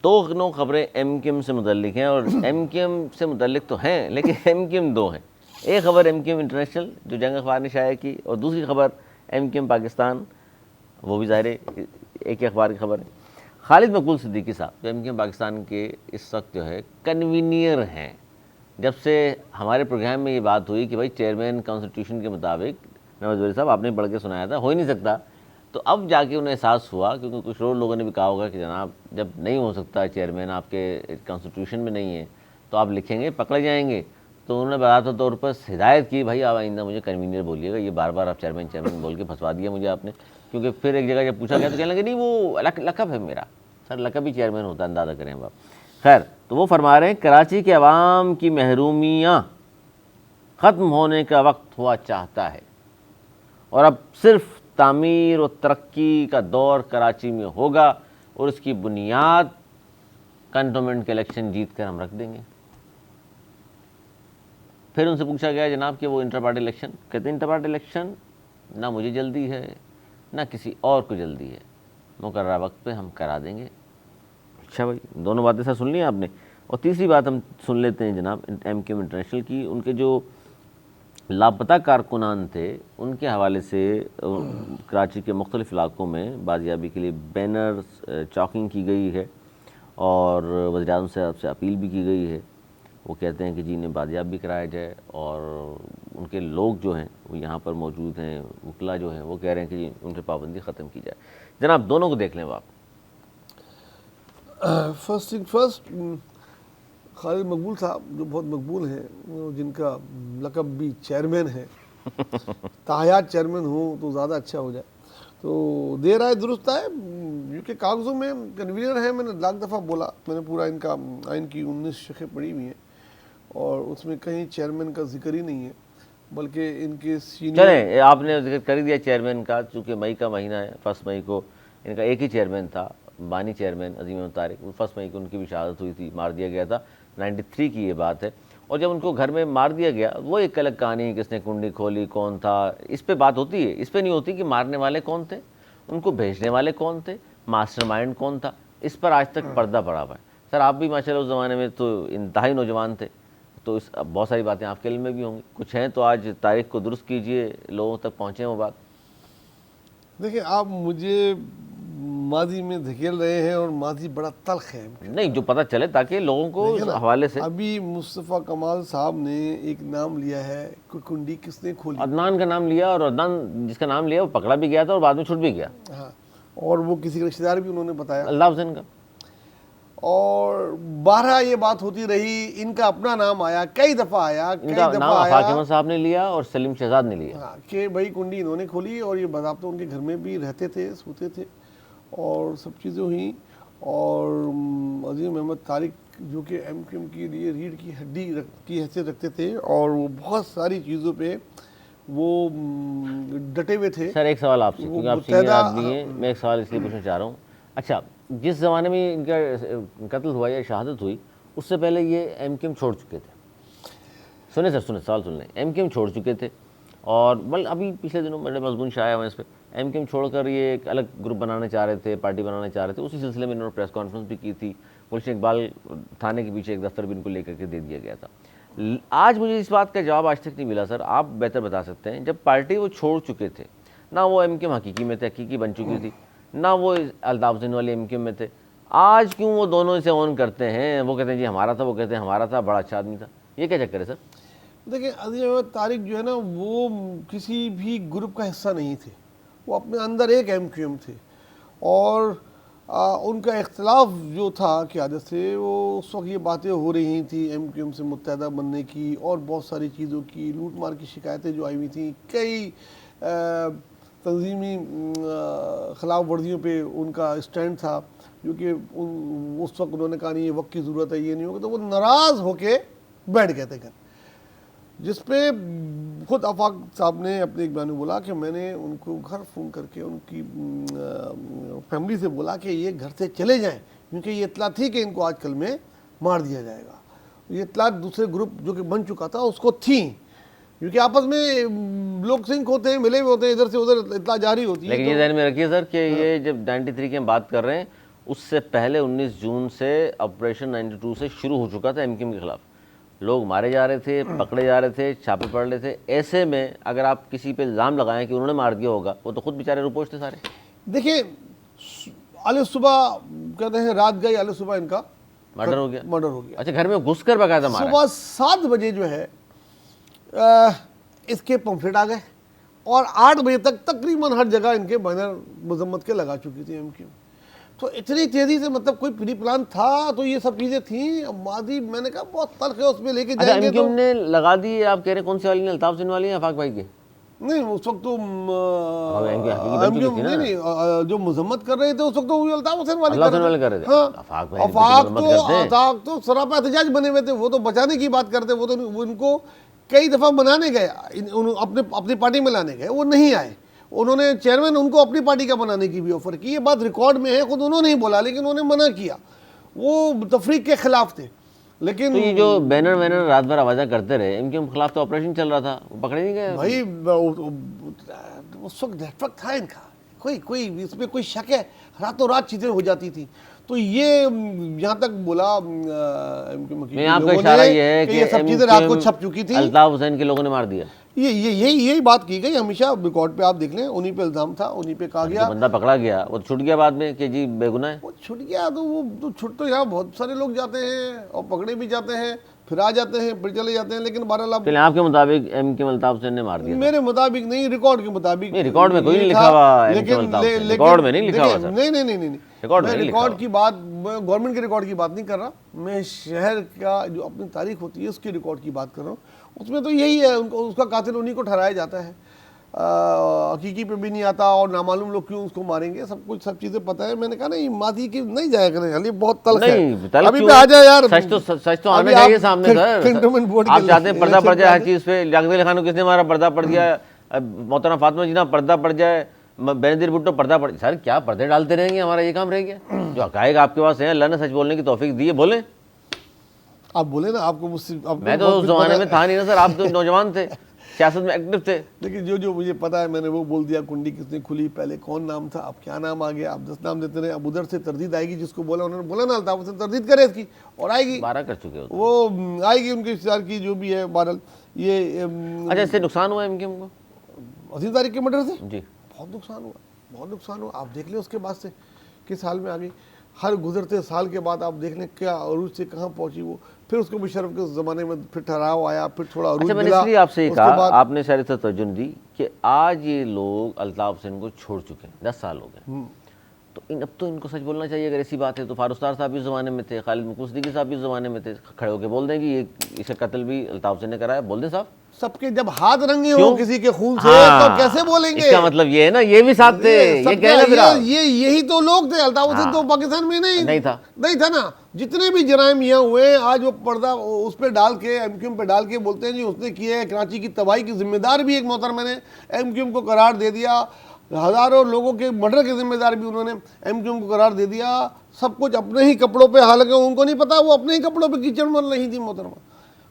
دو نو خبریں M Q M سے متعلق ہیں، اور ایم کیو ایم سے متعلق تو ہیں لیکن ایم کیو ایم دو ہیں. ایک خبر ایم کیو ایم انٹرنیشنل جو جنگ اخبار نے شائع کی، اور دوسری خبر ایم کیو ایم پاکستان، وہ بھی ظاہر ہے ایک ہی اخبار کی خبر ہے. خالد مقبول صدیقی صاحب جو ایم کیو ایم پاکستان کے اس وقت جو ہے کنوینئر ہیں، جب سے ہمارے پروگرام میں یہ بات ہوئی کہ بھائی چیئرمین کانسٹیٹیوشن کے مطابق، نواز وزیر صاحب آپ نے پڑھ کے سنایا تھا، ہو ہی نہیں سکتا، تو اب جا کے انہیں احساس ہوا، کیونکہ کچھ اور لوگوں نے بھی کہا ہوگا کہ جناب جب نہیں ہو سکتا چیئرمین آپ کے کانسٹیٹیوشن میں نہیں ہے تو آپ لکھیں گے پکڑے جائیں گے. تو انہوں نے بذات طور پر ہدایت کی بھائی آپ آئندہ مجھے کنوینئر بولیے گا، یہ بار بار آپ چیئرمین بول کے پھنسوا دیا مجھے آپ نے. کیونکہ پھر ایک جگہ جب پوچھا گیا تو کہنے لگے نہیں وہ لقب ہے میرا. سر لقب ہی چیئرمین ہوتا ہے، اندازہ کریں آپ. خیر، تو وہ فرما رہے ہیں کراچی کے عوام کی محرومیاں ختم ہونے کا وقت ہوا چاہتا ہے، اور اب صرف تعمیر و ترقی کا دور کراچی میں ہوگا، اور اس کی بنیاد کنٹونمنٹ کے الیکشن جیت کر ہم رکھ دیں گے. پھر ان سے پوچھا گیا جناب کہ وہ انٹر پارٹی الیکشن، کہتے ہیں انٹر پارٹی الیکشن نہ مجھے جلدی ہے نہ کسی اور کو جلدی ہے، مقررہ وقت پہ ہم کرا دیں گے. اچھا بھائی، دونوں باتیں سر سن لی آپ نے. اور تیسری بات ہم سن لیتے ہیں جناب ایم کیو ایم انٹرنیشنل کی. ان کے جو لاپتہ کارکنان تھے ان کے حوالے سے کراچی کے مختلف علاقوں میں بازیابی کے لیے بینر چاکنگ کی گئی ہے، اور وزیر اعظم صاحب سے اپیل بھی کی گئی ہے. وہ کہتے ہیں کہ جی انہیں بازیاب بھی کرایا جائے، اور ان کے لوگ جو ہیں وہ یہاں پر موجود ہیں، وکلا جو ہیں وہ کہہ رہے ہیں کہ جی ان سے پابندی ختم کی جائے. جناب دونوں کو دیکھ لیں آپ. فرسٹ تھنگ فرسٹ، خالد مقبول صاحب جو بہت مقبول ہیں، جن کا لقب بھی چیئرمین ہے، تاحیات چیئرمین ہوں تو زیادہ اچھا ہو جائے. تو دیر آئے درست آئے، کیونکہ کاغذوں میں کنوینر ہیں، میں نے لاکھ دفعہ بولا، میں نے پورا ان کا آئین کی 19 شقیں پڑھی ہوئی ہیں، اور اس میں کہیں چیئرمین کا ذکر ہی نہیں ہے، بلکہ ان کے سینئر. چلیں آپ نے ذکر کر دیا چیئرمین کا، چونکہ مئی کا مہینہ ہے، 1 مئی کو ان کا ایک ہی چیئرمین تھا، بانی چیئرمین عظیم احمد طارق. 1 مئی کو ان کی بھی شہادت ہوئی تھی، مار دیا گیا تھا. 93 کی یہ بات ہے. اور جب ان کو گھر میں مار دیا گیا، وہ ایک الگ کہانی، کس نے کنڈی کھولی، کون تھا، اس پہ بات ہوتی ہے. اس پہ نہیں ہوتی کہ مارنے والے کون تھے، ان کو بھیجنے والے کون تھے، ماسٹر مائنڈ کون تھا. اس پر آج تک پردہ پڑا ہوا ہے. سر آپ بھی ماشاءاللہ اس زمانے میں تو انتہائی نوجوان تھے، تو بہت ساری باتیں آپ کے علم میں بھی ہوں گی، کچھ ہیں تو آج تاریخ کو درست کیجئے، لوگوں تک پہنچیں وہ بات. دیکھیں آپ مجھے ماضی میں دھکیل رہے ہیں، اور ماضی بڑا تلخ ہے. نہیں جو پتہ چلے تاکہ لوگوں کو اس حوالے سے. ابھی مصطفیٰ کمال صاحب نے ایک نام لیا ہے کہ کنڈی کس نے کھولی. عدنان کا نام لیا، اور عدنان جس کا نام لیا وہ پکڑا بھی گیا تھا اور بعد میں چھوٹ بھی گیا. ہاں، اور وہ کسی کا رشتہ دار بھی انہوں نے بتایا. اللہ حسین کا. اور بارہ یہ بات ہوتی رہی، ان کا اپنا نام آیا، کئی دفعہ آیا، ان کا نام آفاق احمد صاحب نے لیا اور سلیم شہزاد نے لیا کہ بھائی کنڈی انہوں نے کھولی، اور یہ باضابطہ ان کے گھر میں بھی رہتے تھے، سوتے تھے، اور سب چیزیں ہوئیں. اور عظیم احمد طارق جو کہ ایم کیو ایم کے لیے ریڑھ کی ہڈی کی حیثیت رکھتے تھے، اور وہ بہت ساری چیزوں پہ وہ ڈٹے ہوئے تھے. سر ایک سوال آپ سے، کیونکہ آپ سینئر آدمی ہیں، میں ایک سوال اس لیے پوچھنا چاہ رہا ہوں. اچھا، جس زمانے میں ان کا قتل ہوا یا شہادت ہوئی، اس سے پہلے یہ ایم کیو ایم چھوڑ چکے تھے. سنیں سر، سنیں سوال سن لیں. ایم کیو ایم چھوڑ چکے تھے، اور بل ابھی پچھلے دنوں بڑے مضمون شائع ہوئے اس پہ. ایم کیو ایم چھوڑ کر یہ ایک الگ گروپ بنانے چاہ رہے تھے، پارٹی بنانے چاہ رہے تھے. اسی سلسلے میں انہوں نے پریس کانفرنس بھی کی تھی. گلشن اقبال تھانے کے پیچھے ایک دفتر بھی ان کو لے کر کے دے دیا گیا تھا. آج مجھے اس بات کا جواب آج تک نہیں ملا. سر آپ بہتر بتا سکتے ہیں، جب پارٹی وہ چھوڑ چکے تھے، نہ وہ ایم کیو ایم حقیقی میں تھے، حقیقی بن چکی تھی، نہ وہ الطاف حسین والے ایم کیو ایم میں تھے، آج کیوں وہ دونوں اسے اون کرتے ہیں؟ وہ کہتے ہیں جی ہمارا تھا، وہ کہتے ہیں ہمارا تھا، بڑا اچھا آدمی تھا. یہ کیا چکر ہے سر؟ دیکھیں عظیم احمد طارق جو ہے نا، وہ کسی بھی گروپ کا حصہ نہیں تھے، وہ اپنے اندر ایک ایم کیو ایم تھے. اور ان کا اختلاف جو تھا قیادت سے، وہ اس وقت یہ باتیں ہو رہی تھیں ایم کیو ایم سے متحدہ بننے کی، اور بہت ساری چیزوں کی، لوٹ مار کی شکایتیں جو آئی ہوئی تھیں، کئی تنظیمی خلاف ورزیوں پہ ان کا اسٹینڈ تھا، جو کہ اس وقت انہوں نے کہا نہیں یہ وقت کی ضرورت ہے، یہ نہیں ہوگا، تو وہ ناراض ہو کے بیٹھ گئے تھے گھر. جس پہ خود آفاق صاحب نے اپنے ایک بیان میں بولا کہ میں نے ان کو گھر فون کر کے ان کی فیملی سے بولا کہ یہ گھر سے چلے جائیں، کیونکہ یہ اطلاع تھی کہ ان کو آج کل میں مار دیا جائے گا. یہ اطلاع دوسرے گروپ جو کہ بن چکا تھا اس کو تھیں، کیونکہ آپس میں لوگ سنک ہوتے ہیں، ملے ہوئے ہوتے ہیں، ادھر سے ادھر اطلاع جاری ہوتی ہے. لیکن یہ ذہن میں رکھیے سر کہ یہ جب 93 کی ہم بات کر رہے ہیں، اس سے پہلے 19 جون سے آپریشن 92 سے شروع ہو چکا تھا ایم کیو ایم کے خلاف. لوگ مارے جا رہے تھے, پکڑے جا رہے تھے, چھاپے پڑ رہے تھے. ایسے میں اگر آپ کسی پہ الزام لگائیں کہ انہوں نے مار دیا ہوگا, وہ تو خود بیچارے روپوش تھے سارے. دیکھیں علی صبح کہتے ہیں رات گئی, علی صبح ان کا مرڈر ہو گیا. مرڈر ہو گیا. اچھا, گھر میں گھس کر باقاعدہ مارا. صبح 7 بجے جو ہے اس کے پمفلٹ آ گئے اور 8 بجے تک تقریباً ہر جگہ ان کے بینر مذمت کے لگا چکی تھی ایم کیو. تو اتنی تیزی سے مطلب کوئی پری پلان تھا تو یہ سب چیزیں تھیں. ماضی میں نے کہا بہت تلخ ہے, اس میں لے کے جائیں گے. ایم کیو ایم نے لگا دی, آپ کہہ رہے ہیں کون سی والی نے, الطاف حسین والی یا آفاق بھائی کے؟ نہیں اس وقت تو نہیں جو مذمت کر رہے تھے اس وقت تو الطاف حسین والے کر رہے تھے. آفاق تو سراپا احتجاج بنے ہوئے تھے, وہ تو بچانے کی بات کرتے. وہ تو ان کو کئی دفعہ بنانے گئے, اپنی پارٹی میں لانے گئے, وہ نہیں آئے. انہوں نے چیئرمین ان کو اپنی پارٹی کا بنانے کی بھی آفر کی. یہ بات ریکارڈ میں ہے, خود انہوں نے ہی بولا, لیکن انہوں نے منع کیا. وہ تفریق کے خلاف تھے. لیکن تو یہ جو بینر وینر رات بھر آوازیں کرتے رہے, ان کے خلاف تو آپریشن چل رہا تھا, وہ پکڑے نہیں گئے بھائی. اس وقت نیٹ ورک تھا ان کا, کوئی اس میں کوئی شک ہے, راتوں رات چیزیں ہو جاتی تھی. تو یہ یہاں تک بولا میں آپ کا اشارہ یہ ہے کہ سب چیزیں رات کو چھپ چکی تھی. الطاف حسین کے لوگوں نے مار دیا. یہی بات کی گئی ہمیشہ ریکارڈ پہ, آپ دیکھ لیں, انہی پہ الزام تھا, انہی پہ کہا گیا. بندہ پکڑا گیا, وہ چھٹ گیا بعد میں کہ جی بے گناہ ہے. وہ چھٹ گیا تو وہ تو چھٹ تو یہاں بہت سارے لوگ جاتے ہیں اور پکڑے بھی جاتے ہیں, پھر آ جاتے ہیں, پھر چلے جاتے ہیں. لیکن بہرحال آپ کے مطابق ایم کیو الطاف حسین نے مار دیا؟ میرے مطابق نہیں, ریکارڈ کے مطابق. ریکارڈ میں کوئی نہیں لکھا ہوا ریکارڈ میں نہیں لکھا ہوا سر. نہیں, میں ریکارڈ کی بات, گورنمنٹ کے ریکارڈ کی بات نہیں کر رہا. میں شہر کا جو اپنی تاریخ ہوتی ہے اس کی ریکارڈ کی بات کر رہا ہوں. اس میں تو یہی ہے, اس کا قاتل انہی کو ٹھہرایا جاتا ہے. حقیقی پہ بھی نہیں آتا اور نامعلوم لوگ کیوں اس کو ماریں گے, سب چیزیں پتہ ہے. میں نے کہا نہیں, ماضی کی نہیں جایا کریں, علی بہت تلخ ہے. ابھی پہ آ جائے یار, سچ تو آنا چاہیے سامنے سر. آپ چاہتے ہیں پردہ پڑ جائے ہر چیز پہ. جاگد علی خان کو کس نے مارا, پردہ پڑ گیا. محترمہ فاطمہ جناح پردہ پڑ جائے, بینظیر بھٹو پردہ پڑ. سر کیا پردے ڈالتے رہیں گے, ہمارا یہ کام رہ گیا. جو حقائق آپ کے پاس ہیں, اللہ نے سچ بولنے کی توفیق دی ہے, بولیں. آپ بولیں نا, آپ کو مجھ سے. میں تو اس زمانے میں تھا نہیں نا سر, آپ تو نوجوان تھے, سیاست میں ایکٹیو تھے. لیکن جو مجھے پتا ہے میں نے وہ بول دیا. کنڈی کس نے کھلی, پہلے کون نام تھا, اب کیا نام آ گیا, اب 10 نام دیتے رہے. اب ادھر سے تردید آئے گی, جس کو بولا انہوں نے بولا نا الطاف حسین تردید کرے اس کی, اور آئے گی. 12 کر چکے ہو وہ آئے گی ان کے اشتہار کی جو بھی ہے. بہرحال یہ اچھا, اس سے نقصان ہوا ایم کیو ایم کو؟ عظیم طارق کے مرڈر سے جی بہت نقصان ہوا, بہت نقصان ہوا. آپ دیکھ لیں اس کے بعد سے کس حال میں آ گئی. ہر گزرتے سال کے بعد آپ دیکھ لیں کیا عروج سے کہاں پہنچی وہ. پھر اس کو مشرف کے زمانے میں پھر ٹھہراؤ آیا, پھر تھوڑا عروج میں نے ملا. اس لیے آپ سے یہ کہا, آپ نے شاید سے توجہ دی کہ آج یہ لوگ الطاف حسین کو چھوڑ چکے ہیں, 10 سال ہو گئے. تو اب تو ان کو سچ بولنا چاہیے اگر ایسی بات ہے تو. فاروق ستار صاحب بھی اس زمانے میں تھے, خالد مقبول صدیقی صاحب بھی اس زمانے میں تھے. کھڑے ہو کے بول دیں کہ یہ اس کا قتل بھی الطاف حسین نے کرایا, بول دیں صاحب. سب کے جب ہاتھ رنگے ہوں کسی کے خون سے تو کیسے بولیں گے؟ اس کا مطلب یہ ہے نا, یہ بھی ساتھ تھے, یہ کہنا یہی تو لوگ تھے. الطاف حسین تو پاکستان میں نہیں تھا نا. جتنے بھی جرائم یہاں ہوئے, آج وہ پردہ اس پہ ڈال کے, ایم کیو ایم پہ ڈال کے بولتے ہیں جی اس نے کیے. کراچی کی تباہی کی ذمہ دار بھی ایک محترمہ نے ایم کیو ایم کو قرار دے دیا. ہزاروں لوگوں کے مرڈر کے ذمہ دار بھی انہوں نے ایم کیو ایم کو قرار دے دیا. سب کچھ اپنے ہی کپڑوں پہ, حالانکہ ان کو نہیں پتا وہ اپنے ہی کپڑوں پہ کیچڑ مر رہی تھی محترمہ.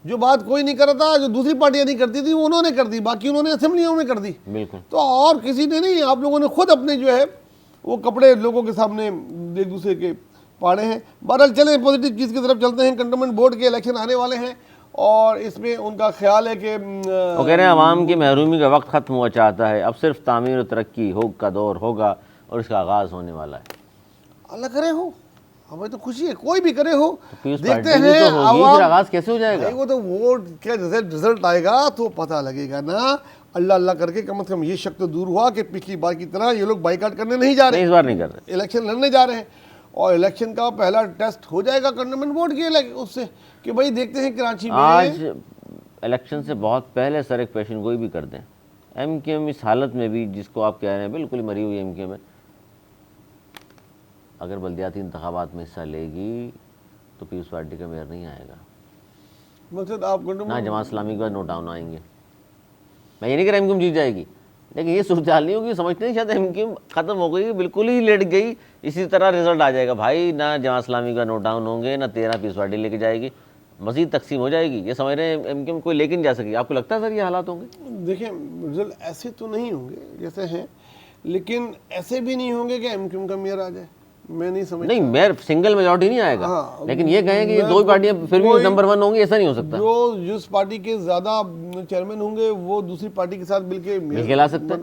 جو بات کوئی نہیں کر رہا تھا, جو دوسری پارٹیاں نہیں کرتی تھی, انہوں نے کر دی, باقی انہوں نے اسمبلیوں میں کر دی. بالکل. تو اور کسی نے نہیں, آپ لوگوں نے خود اپنے جو ہے وہ کپڑے لوگوں کے سامنے ایک دوسرے کے پاڑے ہیں. بہرحال چلیں پازیٹیو چیز کی طرف چلتے ہیں. کنٹونمنٹ بورڈ کے الیکشن آنے والے ہیں اور اس میں ان کا خیال ہے کہ وہ کہہ رہے ہیں عوام کی محرومی کا وقت ختم ہوا چاہتا ہے, اب صرف تعمیر و ترقی کا دور ہوگا اور اس کا آغاز ہونے والا ہے. اللہ کرے ہو, ہمیں تو خوشی ہے, کوئی بھی کرے ہو. دیکھتے ہیں عوام آغاز کیسے ہو جائے گا. وہ تو ووٹ کے رزلٹ آئے گا تو پتہ لگے گا نا. اللہ اللہ کر کے کم از کم یہ شک تو دور ہوا کہ پچھلی بار کی طرح یہ لوگ بائیکاٹ کرنے نہیں جا رہے, اس بار نہیں کر رہے, الیکشن لڑنے جا رہے ہیں. اور الیکشن کا پہلا ٹیسٹ ہو جائے گا کنٹونمنٹ بورڈ کے اس سے کہ بھائی دیکھتے ہیں کراچی میں. آج الیکشن سے بہت پہلے سر ایک پیشن گوئی بھی کر دیں. ایم کیو ایم اس حالت میں بھی, جس کو آپ کہہ رہے ہیں بالکل ہی مری ہوئی ایم کیو ایم ہے, اگر بلدیاتی انتخابات میں حصہ لے گی تو پیپلز پارٹی کا میئر نہیں آئے گا. مقصد آپ نہ جماعت اسلامی کے بعد نو ڈاؤن آئیں گے. میں یہ نہیں کہہ رہا ایم کیو ایم جیت جائے گی, لیکن یہ صورتحال نہیں ہوگی. سمجھتے ہیں شاید ایم کیو ایم ختم ہو گئی, بالکل ہی لیٹ گئی, اسی طرح رزلٹ آ جائے گا. بھائی نہ جماعت اسلامی کا نو ڈاؤن ہوں گے, نہ 13 پیپلز پارٹی لے کے جائے گی, مزید تقسیم ہو جائے گی. یہ سمجھ رہے ہیں ایم کیو ایم کوئی لے کے نہیں جا سکے. آپ کو لگتا ہے سر یہ حالات ہوں گے؟ دیکھیں رزلٹ ایسے تو نہیں ہوں گے جیسے ہیں, لیکن ایسے بھی نہیں ہوں گے کہ ایم کیو ایم کا میئر آ جائے. میں نہیں سمجھ نہیں میں سنگل میجورٹی نہیں آئے گا, ہاں، لیکن یہ کہیں کہ یہ دو پارٹیاں پھر بھی نمبر 1 ہوں گی, ایسا نہیں ہو سکتا. جو جس پارٹی کے زیادہ چیئرمین ہوں گے وہ دوسری پارٹی کے ساتھ مل کے لا سکتے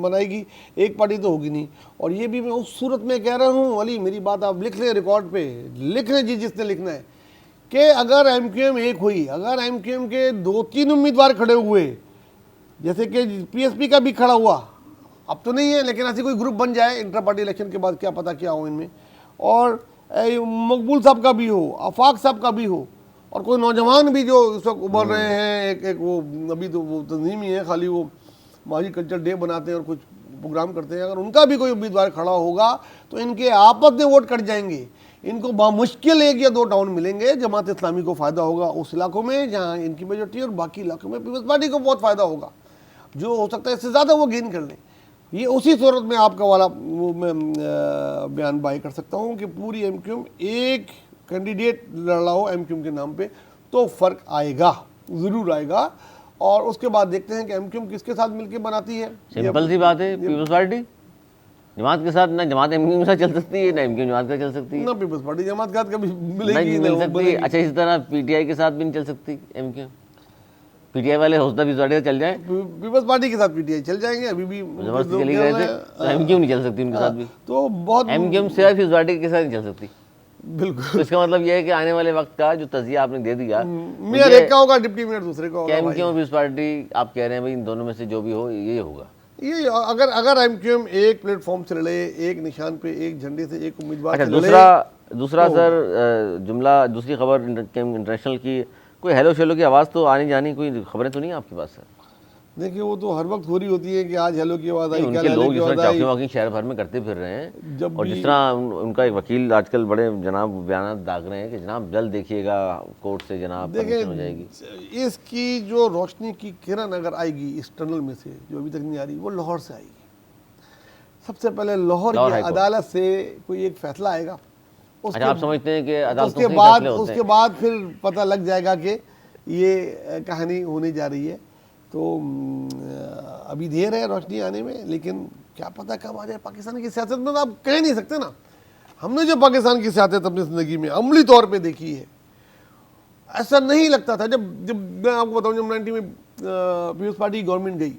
بنائے گی, ایک پارٹی تو ہوگی نہیں. اور یہ بھی میں اس صورت میں کہہ رہا ہوں, علی میری بات آپ لکھ لیں ریکارڈ پہ, لکھ لیں جس نے لکھنا ہے, کہ اگر ایم کیو ایم ایک ہوئی, اگر ایم کیو ایم کے 2-3 امیدوار کھڑے ہوئے, جیسے کہ پی ایس پی کا بھی کھڑا ہوا, اب تو نہیں ہے لیکن ایسی کوئی گروپ بن جائے انٹر پارٹی الیکشن کے بعد, کیا پتہ کیا ہو ان میں, اور مقبول صاحب کا بھی ہو, آفاق صاحب کا بھی ہو, اور کوئی نوجوان بھی جو اس وقت ابھر رہے ہیں, ایک وہ ابھی تو وہ تنظیم ہی ہے, خالی وہ ماضی کلچر ڈے بناتے ہیں اور کچھ پروگرام کرتے ہیں, اگر ان کا بھی کوئی امیدوار کھڑا ہوگا تو ان کے آپس میں ووٹ کٹ جائیں گے. ان کو بامشکل 1 یا 2 ٹاؤن ملیں گے, جماعت اسلامی کو فائدہ ہوگا اس علاقوں میں جہاں ان کی میجورٹی, اور باقی علاقوں میں پیپلز پارٹی کو بہت فائدہ ہوگا, جو ہو سکتا ہے اس سے زیادہ وہ گین کر لیں. یہ اسی صورت میں آپ کا والا وہ میں بیان بائی کر سکتا ہوں کہ پوری ایم کیو ایم ایک کینڈیڈیٹ لڑ رہا ہو ایم کیو ایم کے نام پہ تو فرق آئے گا, ضرور آئے گا. اور اس کے بعد دیکھتے ہیں کہ ایم کیو ایم کس کے ساتھ مل کے بناتی ہے. سمپل سی بات ہے, پیپلز پارٹی جماعت کے ساتھ, نہ جماعت ایم کیو ایم کے ساتھ چل سکتی ہے, نہ ایم کیو ایم جماعت کے ساتھ چل سکتی ہے, نہ پیپلز پارٹی جماعت کے ساتھ کبھی ملے گی, نہیں مل سکتی. اچھا اسی طرح پی ٹی آئی کے ساتھ بھی نہیں چل سکتی M Q M, P T I والے حوصلہ پیپلز پارٹی سے چل جائیں, پیپلز پارٹی کے ساتھ پی ٹی آئی چل جائیں گے, ابھی بھی زبردستی چلی گئے تھے, تو ایم کیو ایم نہیں چل سکتی ان کے ساتھ بھی, تو بہت ایم کیو ایم صرف پیپلز پارٹی کے ساتھ نہیں چل سکتی. بالکل. تو اس کا مطلب یہ ہے کہ آنے والے وقت کا جو تجزیہ آپ نے دے دیا, میئر ایک کا ہوگا, ڈپٹی میئر دوسرے کا ہوگا. M Q M Peoples Party آپ کہہ رہے ہیں بھائی ان دونوں میں سے جو بھی ہو یہ ہوگا. یہ اگر ایم کیو ایم ایک پلیٹ فارم سے لڑے, ایک نشان پہ, ایک جھنڈے سے, ایک امیدوار سے لڑے. دوسرا سر جملہ, دوسری خبر انٹرنیشنل کی, کوئی ہیلو شیلو کی آواز تو آنی جانی کوئی خبریں تو نہیں آپ کے پاس سر؟ دیکھیں وہ تو ہر وقت ہو رہی ہوتی ہے کہ آج ہیلو کی آواز آئی, ان کے لوگ جس طرح چاکنگ واکنگ شہر بھر میں کرتے پھر رہے ہیں, اور جس طرح ان کا ایک وکیل آج کل بڑے جناب بیانات داغ رہے ہیں کہ جناب جلد دیکھیے گا کورٹ سے جناب پرمیشن ہو جائے گی. اس کی جو روشنی کی کرن اگر آئے گی اس ٹنل میں سے جو ابھی تک نہیں آ رہی, وہ لاہور سے آئے گی. سب سے پہلے لاہور کی عدالت سے کوئی ایک فیصلہ آئے گا. اچھا آپ سمجھتے ہیں کہ اس کے بعد پھر پتہ لگ جائے گا کہ یہ کہانی ہونے جا رہی ہے. تو ابھی دیر ہے روشنی آنے میں, لیکن کیا پتہ کب آ جائے. پاکستان کی سیاست میں تو آپ کہہ نہیں سکتے نا. ہم نے جو پاکستان کی سیاست اپنی زندگی میں عملی طور پہ دیکھی ہے, ایسا نہیں لگتا تھا. جب میں آپ کو بتاؤں, جب 90 میں پیپلز پارٹی گورنمنٹ گئی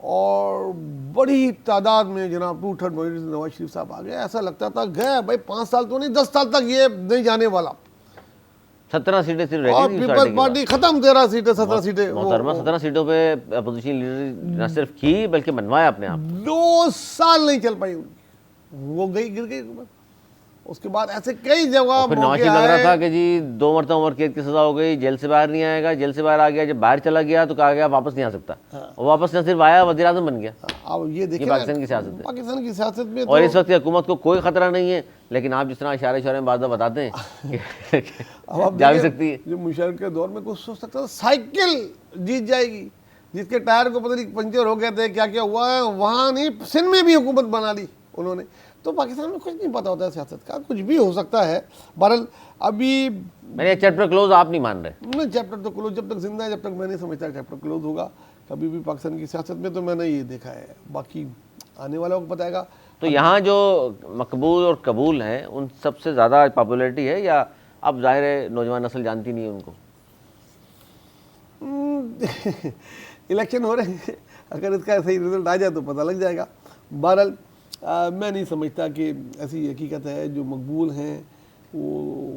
اور بڑی تعداد میں جناب 2/3 میجورٹی نواز شریف صاحب آ گئے, ایسا لگتا تھا گیا بھائی 5 سال تو نہیں 10 سال تک یہ نہیں جانے والا. 17 سیٹیں صرف رہ اور گئی پیپلز پارٹی ختم, 13 سیٹیں 17 سیٹیں. محترمہ 17 سیٹوں پہ اپوزیشن لیڈر نہ صرف کی بلکہ بنوایا اپنے آپ. 2 سال نہیں چل پائی ان کی, وہ گئی گر گئی. اس کے بعد ایسے کئی جگہ پھر نواز شریف لگ رہا تھا کہ جی 2 مرتبہ عمر قید کی سزا ہو گئی, جیل سے باہر نہیں آئے گا, جیل سے باہر آ گیا, جب باہر چلا گیا تو کہا گیا واپس نہیں آ سکتا, وہ واپس نہ صرف آیا وزیر اعظم بن گیا. اب یہ دیکھیں پاکستان کی سیاست ہے, پاکستان کی سیاست میں. اور اس وقت حکومت کو کوئی خطرہ نہیں ہے, لیکن آپ جس طرح اشارے میں بعض بتاتے ہیں جا بھی سکتی ہے. جو مشرف کے دور میں کچھ سوچ سکتا تھا سائیکل جیت جائے گی, جس کے ٹائر کو پتہ نہیں پنچر ہو گئے تھے, کیا کیا ہوا ہے وہاں نہیں, سندھ میں بھی حکومت بنا لی انہوں نے. تو پاکستان میں کچھ نہیں پتا ہوتا ہے سیاست کا, کچھ بھی ہو سکتا ہے. بہرحال ابھی میں نے چیپٹر کلوز آپ نہیں مان رہے. نہیں, چیپٹر تو کلوز جب تک زندہ ہے, جب تک میں نہیں سمجھتا چیپٹر کلوز ہوگا کبھی بھی پاکستان کی سیاست میں. تو میں نے یہ دیکھا ہے, باقی آنے والا وقت بتائے گا. تو یہاں جو مقبول اور قبول ہیں ان سب سے زیادہ پاپولیرٹی ہے, یا اب ظاہر ہے نوجوان نسل جانتی نہیں ہے ان کو؟ الیکشن ہو رہے ہیں, اگر اس کا صحیح رزلٹ آ جائے تو پتہ لگ جائے گا. بہرحال میں نہیں سمجھتا کہ ایسی حقیقت ہے. جو مقبول ہیں وہ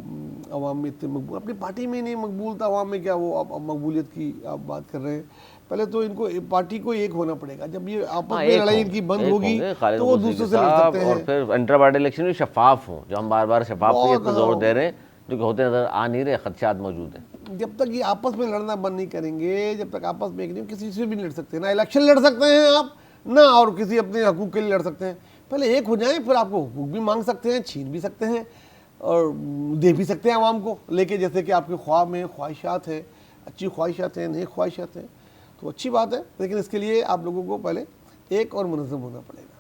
عوام میں اتنے مقبول, اپنی پارٹی میں نہیں مقبول تھا, عوام میں کیا وہ اب مقبولیت کی آپ بات کر رہے ہیں. پہلے تو ان کو پارٹی کو ایک ہونا پڑے گا. جب یہ آپس میں لڑائی ان کی بند ہوگی تو وہ دوسرے سے لڑ سکتے ہیں. اور پھر انٹر پارٹی الیکشن بھی شفاف ہوں, جو ہم بار بار شفاف پہ زور دے رہے ہیں, جو کہ ہوتے نظر آ نہیں رہے, خدشات موجود ہیں. جب تک یہ آپس میں لڑنا بند نہیں کریں گے, جب تک آپس میں ایک نہیں, کسی سے بھی لڑ سکتے ہیں. نہ الیکشن لڑ سکتے ہیں آپ, نہ اور کسی اپنے حقوق کے لیے لڑ سکتے ہیں. پہلے ایک ہو جائیں, پھر آپ کو حقوق بھی مانگ سکتے ہیں, چھین بھی سکتے ہیں, اور دے بھی سکتے ہیں عوام کو لے کے, جیسے کہ آپ کے خواب میں خواہشات ہیں, اچھی خواہشات ہیں, نیک خواہشات ہیں. تو اچھی بات ہے, لیکن اس کے لیے آپ لوگوں کو پہلے ایک اور منظم ہونا پڑے گا.